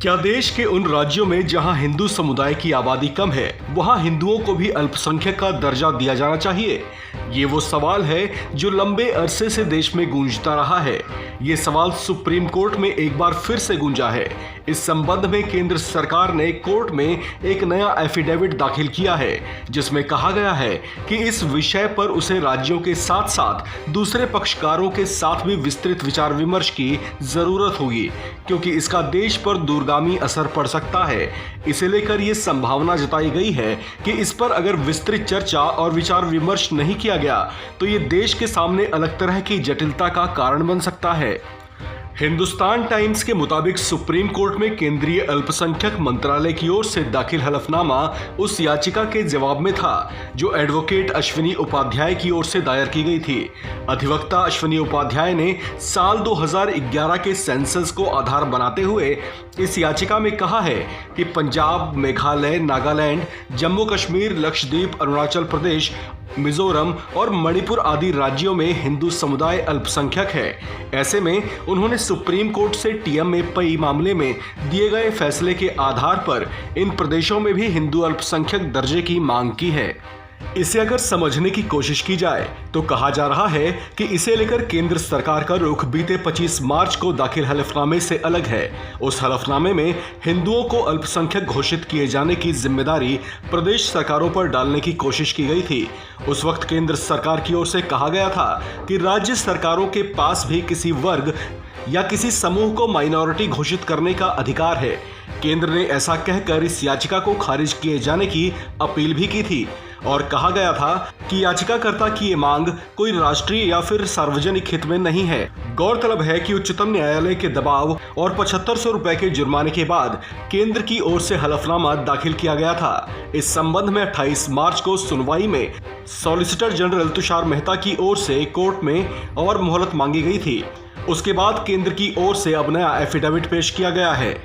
क्या देश के उन राज्यों में जहां हिंदू समुदाय की आबादी कम है वहां हिंदुओं को भी अल्पसंख्यक का दर्जा दिया जाना चाहिए? ये वो सवाल है जो लंबे अरसे से देश में गूंजता रहा है। ये सवाल सुप्रीम कोर्ट में एक बार फिर से गूंजा है। इस संबंध में केंद्र सरकार ने कोर्ट में एक नया एफिडेविट दाखिल किया है, जिसमें कहा गया है कि इस विषय पर उसे राज्यों के साथ साथ दूसरे पक्षकारों के साथ भी विस्तृत विचार विमर्श की जरूरत होगी, क्योंकि इसका देश पर दूरगामी असर पड़ सकता है। इसे लेकर ये संभावना जताई गई है कि इस पर अगर विस्तृत चर्चा और विचार विमर्श नहीं किया गया तो ये देश के सामने अलग तरह की जटिलता का कारण बन सकता है। हिंदुस्तान टाइम्स के मुताबिक सुप्रीम कोर्ट में केंद्रीय अल्पसंख्यक मंत्रालय की ओर से दाखिल हलफनामा उस याचिका के जवाब में था जो एडवोकेट अश्विनी उपाध्याय की ओर से दायर की गई थी। अधिवक्ता अश्विनी उपाध्याय ने साल 2011 के सेंसस को आधार बनाते हुए इस याचिका में कहा है कि पंजाब, मेघालय, नागालैंड, जम्मू कश्मीर, लक्षद्वीप, अरुणाचल प्रदेश, मिजोरम और मणिपुर आदि राज्यों में हिंदू समुदाय अल्पसंख्यक है। ऐसे में उन्होंने सुप्रीम कोर्ट से टीएमएपी मामले में दिए गए फैसले के आधार पर इन प्रदेशों में भी हिंदू अल्पसंख्यक दर्जे की मांग की है। इसे अगर समझने की कोशिश की जाए तो कहा जा रहा है कि इसे लेकर केंद्र सरकार का रुख बीते 25 मार्च को दाखिल हलफनामे से अलग है। उस हलफनामे में हिंदुओं को अल्पसंख्यक घोषित किए जाने की जिम्मेदारी प्रदेश सरकारों पर डालने की कोशिश की गई थी। उस वक्त केंद्र सरकार की ओर से कहा गया था कि राज्य सरकारों के पास भी किसी वर्ग या किसी समूह को माइनॉरिटी घोषित करने का अधिकार है। केंद्र ने ऐसा कहकर इस याचिका को खारिज किए जाने की अपील भी की थी और कहा गया था कि याचिकाकर्ता की ये मांग कोई राष्ट्रीय या फिर सार्वजनिक हित में नहीं है। गौरतलब है कि उच्चतम न्यायालय के दबाव और 7500 रुपए के जुर्माने के बाद केंद्र की ओर से हलफनामा दाखिल किया गया था। इस संबंध में 28 मार्च को सुनवाई में सॉलिसिटर जनरल तुषार मेहता की ओर से कोर्ट में और मोहलत मांगी गई थी। उसके बाद केंद्र की ओर से अब नया एफिडेविट पेश किया गया है।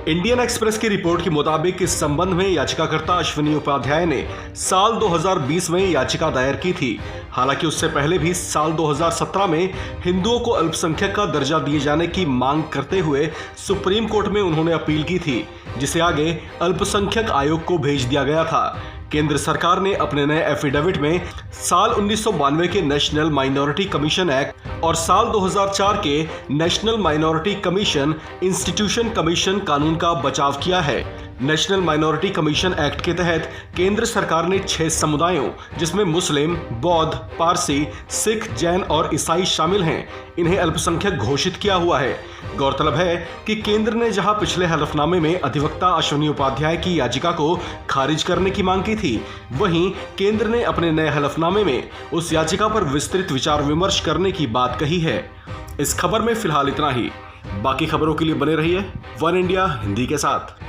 इंडियन एक्सप्रेस की रिपोर्ट के मुताबिक इस संबंध में याचिकाकर्ता अश्विनी उपाध्याय ने साल 2020 में याचिका दायर की थी। हालांकि उससे पहले भी साल 2017 में हिंदुओं को अल्पसंख्यक का दर्जा दिए जाने की मांग करते हुए सुप्रीम कोर्ट में उन्होंने अपील की थी, जिसे आगे अल्पसंख्यक आयोग को भेज दिया गया था। केंद्र सरकार ने अपने नए एफिडेविट में साल 1992 के नेशनल माइनॉरिटी कमीशन एक्ट और साल 2004 के national minority commission institution commission कानून का बचाव किया है। नेशनल माइनॉरिटी कमीशन एक्ट के तहत केंद्र सरकार ने 6 समुदायों, जिसमें मुस्लिम, बौद्ध, पारसी, सिख, जैन और ईसाई शामिल हैं, इन्हें अल्पसंख्यक घोषित किया हुआ है। गौरतलब है कि केंद्र ने जहां पिछले हलफनामे में अधिवक्ता अश्विनी उपाध्याय की याचिका को खारिज करने की मांग की थी, वहीं केंद्र ने अपने नए हलफनामे में उस याचिका पर विस्तृत विचार विमर्श करने की बात कही है। इस खबर में फिलहाल इतना ही। बाकी खबरों के लिए बने रहिए वन इंडिया हिंदी के साथ।